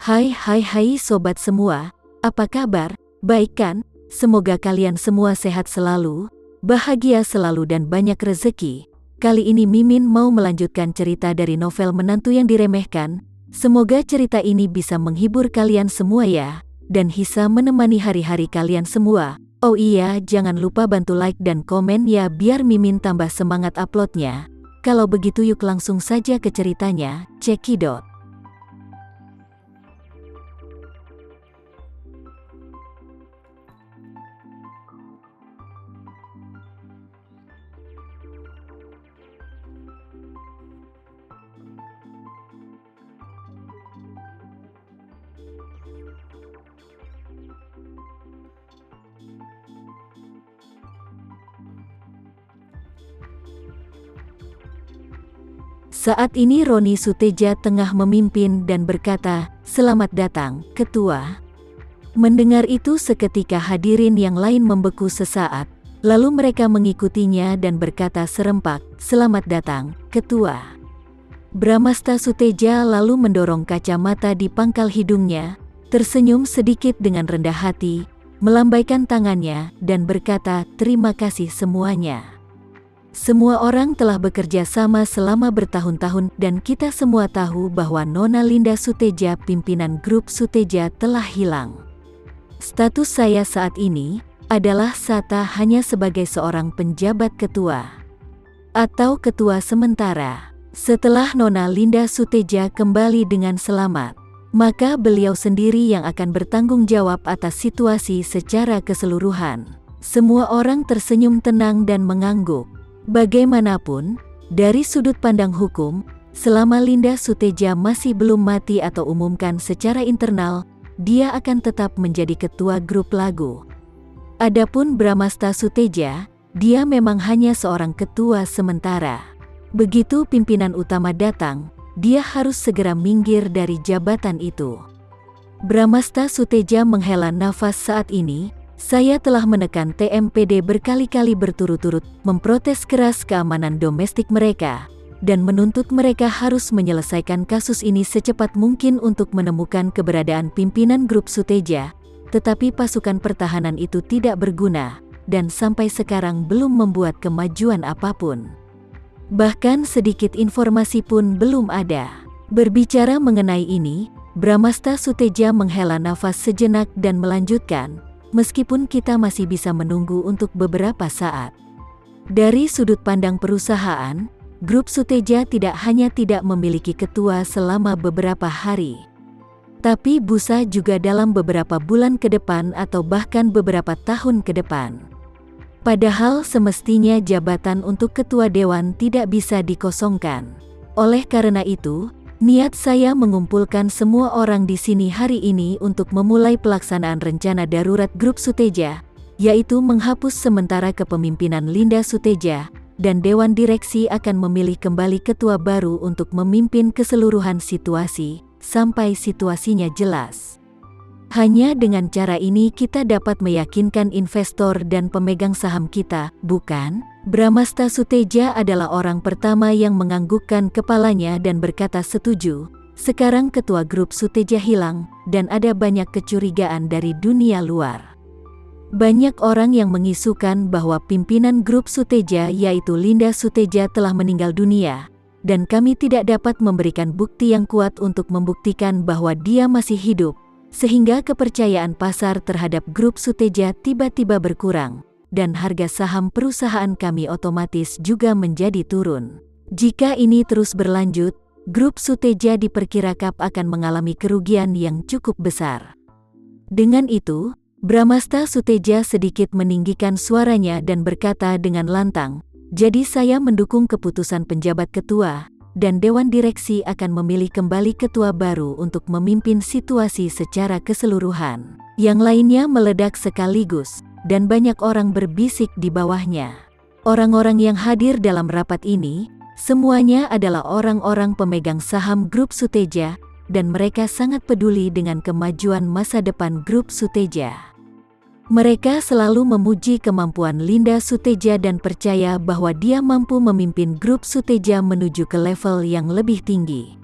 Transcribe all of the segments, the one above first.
Hai sobat semua, apa kabar? Baik kan? Semoga kalian semua sehat selalu, bahagia selalu dan banyak rezeki. Kali ini Mimin mau melanjutkan cerita dari novel Menantu yang Diremehkan. Semoga cerita ini bisa menghibur kalian semua ya, dan bisa menemani hari-hari kalian semua. Oh iya, jangan lupa bantu like dan komen ya biar Mimin tambah semangat uploadnya. Kalau begitu yuk langsung saja ke ceritanya, cekidot. Saat ini Roni Suteja tengah memimpin dan berkata, "Selamat datang, Ketua." Mendengar itu seketika hadirin yang lain membeku sesaat, lalu mereka mengikutinya dan berkata serempak, "Selamat datang, Ketua." Bramasta Suteja lalu mendorong kacamata di pangkal hidungnya, tersenyum sedikit dengan rendah hati, melambaikan tangannya, dan berkata, "Terima kasih semuanya. Semua orang telah bekerja sama selama bertahun-tahun dan kita semua tahu bahwa Nona Linda Suteja, pimpinan grup Suteja, telah hilang. Status saya saat ini adalah hanya sebagai seorang penjabat ketua atau ketua sementara. Setelah Nona Linda Suteja kembali dengan selamat, maka beliau sendiri yang akan bertanggung jawab atas situasi secara keseluruhan." Semua orang tersenyum tenang dan mengangguk. Bagaimanapun, dari sudut pandang hukum, selama Linda Suteja masih belum mati atau umumkan secara internal, dia akan tetap menjadi ketua grup lagu. Adapun Bramasta Suteja, dia memang hanya seorang ketua sementara. Begitu pimpinan utama datang, dia harus segera minggir dari jabatan itu. Bramasta Suteja menghela nafas saat ini. "Saya telah menekan TMPD berkali-kali berturut-turut, memprotes keras keamanan domestik mereka, dan menuntut mereka harus menyelesaikan kasus ini secepat mungkin untuk menemukan keberadaan pimpinan grup Suteja, tetapi pasukan pertahanan itu tidak berguna, dan sampai sekarang belum membuat kemajuan apapun. Bahkan sedikit informasi pun belum ada." Berbicara mengenai ini, Bramasta Suteja menghela nafas sejenak dan melanjutkan, "Meskipun kita masih bisa menunggu untuk beberapa saat. Dari sudut pandang perusahaan, grup Suteja tidak hanya tidak memiliki ketua selama beberapa hari, tapi busa juga dalam beberapa bulan ke depan atau bahkan beberapa tahun ke depan. Padahal semestinya jabatan untuk ketua dewan tidak bisa dikosongkan. Oleh karena itu, niat saya mengumpulkan semua orang di sini hari ini untuk memulai pelaksanaan rencana darurat grup Suteja, yaitu menghapus sementara kepemimpinan Linda Suteja, dan Dewan Direksi akan memilih kembali ketua baru untuk memimpin keseluruhan situasi, sampai situasinya jelas. Hanya dengan cara ini kita dapat meyakinkan investor dan pemegang saham kita, bukan?" Bramasta Suteja adalah orang pertama yang menganggukkan kepalanya dan berkata setuju. Sekarang ketua grup Suteja hilang, dan ada banyak kecurigaan dari dunia luar. Banyak orang yang mengisukan bahwa pimpinan grup Suteja yaitu Linda Suteja telah meninggal dunia, dan kami tidak dapat memberikan bukti yang kuat untuk membuktikan bahwa dia masih hidup, sehingga kepercayaan pasar terhadap grup Suteja tiba-tiba berkurang, dan harga saham perusahaan kami otomatis juga menjadi turun. Jika ini terus berlanjut, grup Suteja diperkirakan akan mengalami kerugian yang cukup besar. Dengan itu, Bramasta Suteja sedikit meninggikan suaranya dan berkata dengan lantang, "Jadi saya mendukung keputusan penjabat ketua, dan Dewan Direksi akan memilih kembali ketua baru untuk memimpin situasi secara keseluruhan." Yang lainnya meledak sekaligus, dan banyak orang berbisik di bawahnya. Orang-orang yang hadir dalam rapat ini, semuanya adalah orang-orang pemegang saham grup Suteja, dan mereka sangat peduli dengan kemajuan masa depan grup Suteja. Mereka selalu memuji kemampuan Linda Suteja dan percaya bahwa dia mampu memimpin grup Suteja menuju ke level yang lebih tinggi.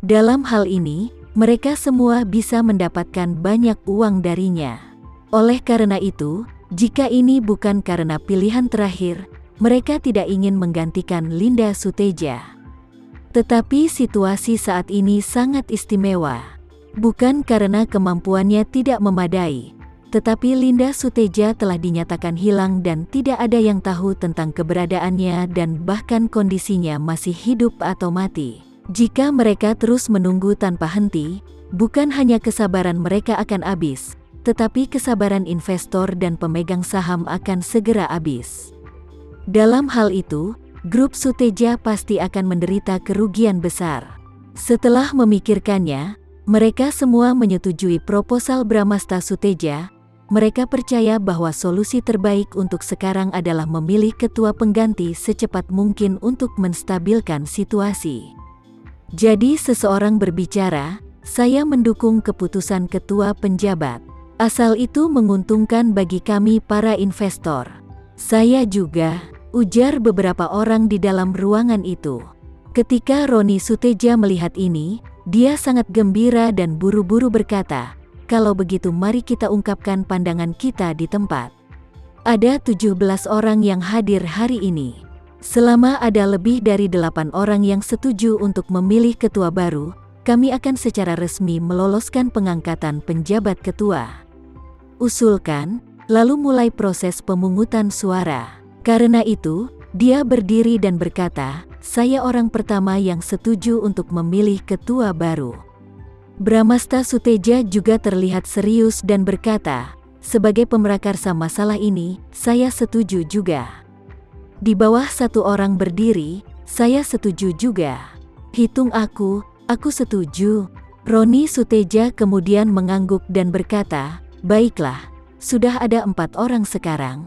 Dalam hal ini, mereka semua bisa mendapatkan banyak uang darinya. Oleh karena itu, jika ini bukan karena pilihan terakhir, mereka tidak ingin menggantikan Linda Suteja. Tetapi situasi saat ini sangat istimewa. Bukan karena kemampuannya tidak memadai, tetapi Linda Suteja telah dinyatakan hilang dan tidak ada yang tahu tentang keberadaannya dan bahkan kondisinya masih hidup atau mati. Jika mereka terus menunggu tanpa henti, bukan hanya kesabaran mereka akan habis, tetapi kesabaran investor dan pemegang saham akan segera habis. Dalam hal itu, grup Suteja pasti akan menderita kerugian besar. Setelah memikirkannya, mereka semua menyetujui proposal Bramasta Suteja. Mereka percaya bahwa solusi terbaik untuk sekarang adalah memilih ketua pengganti secepat mungkin untuk menstabilkan situasi. Jadi seseorang berbicara, "Saya mendukung keputusan ketua penjabat. Asal itu menguntungkan bagi kami para investor." "Saya juga," ujar beberapa orang di dalam ruangan itu. Ketika Roni Suteja melihat ini, dia sangat gembira dan buru-buru berkata, "Kalau begitu mari kita ungkapkan pandangan kita di tempat." Ada 17 orang yang hadir hari ini. Selama ada lebih dari 8 orang yang setuju untuk memilih ketua baru, kami akan secara resmi meloloskan pengangkatan penjabat ketua. Usulkan, lalu mulai proses pemungutan suara. Karena itu, dia berdiri dan berkata, "Saya orang pertama yang setuju untuk memilih ketua baru." Bramasta Suteja juga terlihat serius dan berkata, "Sebagai pemrakarsa masalah ini, saya setuju juga." Di bawah satu orang berdiri, "Saya setuju juga." "Hitung aku setuju." Roni Suteja kemudian mengangguk dan berkata, "Baiklah, sudah ada 4 orang sekarang."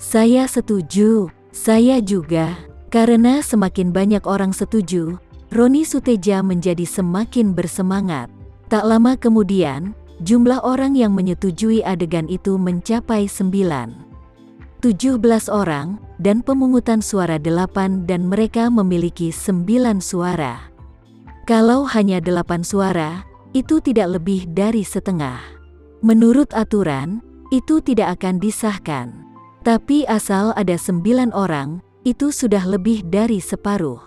"Saya setuju." "Saya juga." Karena semakin banyak orang setuju, Roni Suteja menjadi semakin bersemangat. Tak lama kemudian, jumlah orang yang menyetujui adegan itu mencapai 17 orang, dan pemungutan suara 8 dan mereka memiliki 9 suara. Kalau hanya 8 suara, itu tidak lebih dari setengah. Menurut aturan, itu tidak akan disahkan. Tapi asal ada 9 orang, itu sudah lebih dari separuh.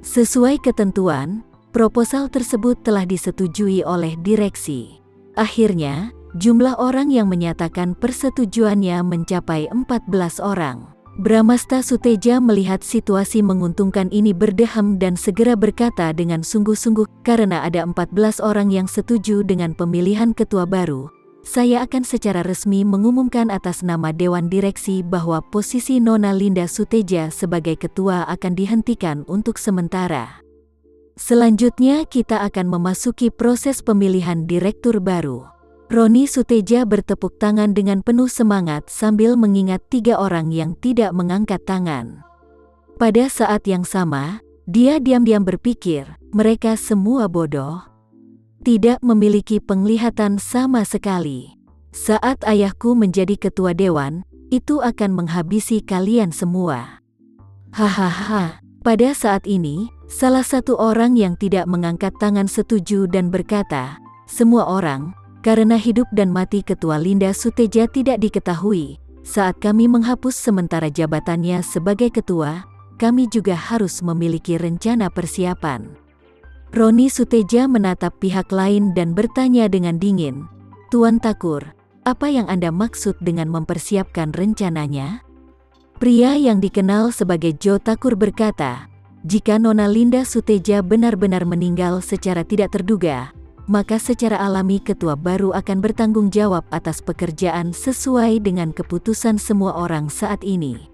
Sesuai ketentuan, proposal tersebut telah disetujui oleh direksi. Akhirnya, jumlah orang yang menyatakan persetujuannya mencapai 14 orang. Bramasta Suteja melihat situasi menguntungkan ini berdeham dan segera berkata dengan sungguh-sungguh, "Karena ada 14 orang yang setuju dengan pemilihan ketua baru, saya akan secara resmi mengumumkan atas nama Dewan Direksi bahwa posisi Nona Linda Suteja sebagai ketua akan dihentikan untuk sementara. Selanjutnya kita akan memasuki proses pemilihan direktur baru." Roni Suteja bertepuk tangan dengan penuh semangat sambil mengingat 3 orang yang tidak mengangkat tangan. Pada saat yang sama, dia diam-diam berpikir, mereka semua bodoh. Tidak memiliki penglihatan sama sekali. Saat ayahku menjadi ketua dewan, itu akan menghabisi kalian semua. Hahaha. Pada saat ini, salah satu orang yang tidak mengangkat tangan setuju dan berkata, "Semua orang, karena hidup dan mati ketua Linda Suteja tidak diketahui, saat kami menghapus sementara jabatannya sebagai ketua, kami juga harus memiliki rencana persiapan." Roni Suteja menatap pihak lain dan bertanya dengan dingin, "Tuan Thakur, apa yang Anda maksud dengan mempersiapkan rencananya?" Pria yang dikenal sebagai Jo Thakur berkata, "Jika Nona Linda Suteja benar-benar meninggal secara tidak terduga, maka secara alami ketua baru akan bertanggung jawab atas pekerjaan sesuai dengan keputusan semua orang saat ini."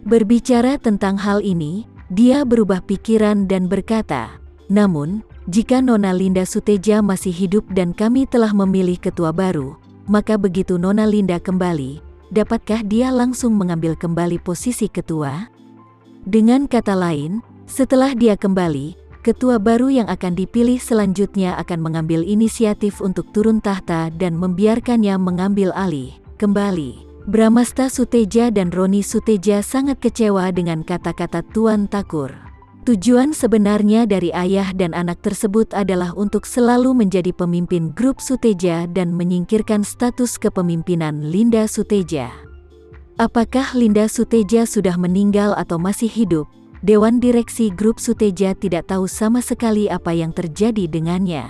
Berbicara tentang hal ini, dia berubah pikiran dan berkata, "Namun, jika Nona Linda Suteja masih hidup dan kami telah memilih ketua baru, maka begitu Nona Linda kembali, dapatkah dia langsung mengambil kembali posisi ketua?" Dengan kata lain, setelah dia kembali, ketua baru yang akan dipilih selanjutnya akan mengambil inisiatif untuk turun tahta dan membiarkannya mengambil alih kembali. Bramasta Suteja dan Roni Suteja sangat kecewa dengan kata-kata Tuan Thakur. Tujuan sebenarnya dari ayah dan anak tersebut adalah untuk selalu menjadi pemimpin grup Suteja dan menyingkirkan status kepemimpinan Linda Suteja. Apakah Linda Suteja sudah meninggal atau masih hidup? Dewan Direksi Grup Suteja tidak tahu sama sekali apa yang terjadi dengannya.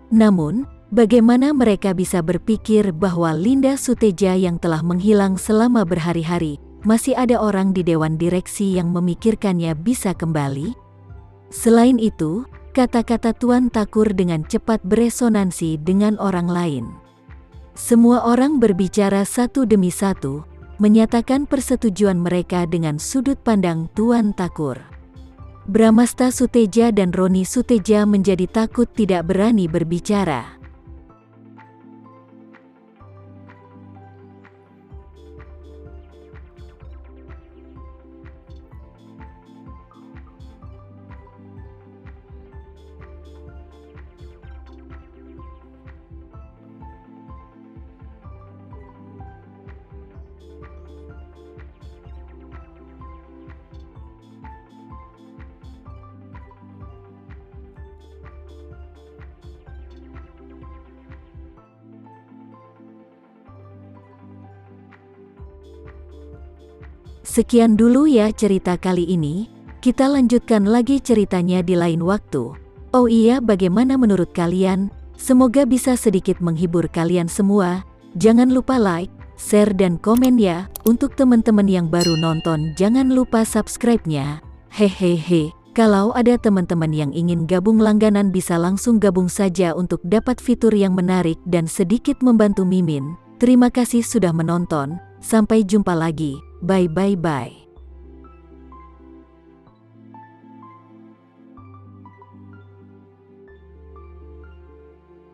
Namun, bagaimana mereka bisa berpikir bahwa Linda Suteja yang telah menghilang selama berhari-hari, masih ada orang di Dewan Direksi yang memikirkannya bisa kembali? Selain itu, kata-kata Tuan Takur dengan cepat beresonansi dengan orang lain. Semua orang berbicara satu demi satu, menyatakan persetujuan mereka dengan sudut pandang Tuan Takur. Bramasta Suteja dan Roni Suteja menjadi takut tidak berani berbicara. Sekian dulu ya cerita kali ini, kita lanjutkan lagi ceritanya di lain waktu. Oh iya, bagaimana menurut kalian? Semoga bisa sedikit menghibur kalian semua. Jangan lupa like, share dan komen ya. Untuk teman-teman yang baru nonton jangan lupa subscribe-nya. Hehehe, kalau ada teman-teman yang ingin gabung langganan bisa langsung gabung saja untuk dapat fitur yang menarik dan sedikit membantu Mimin. Terima kasih sudah menonton, sampai jumpa lagi. Bye bye bye.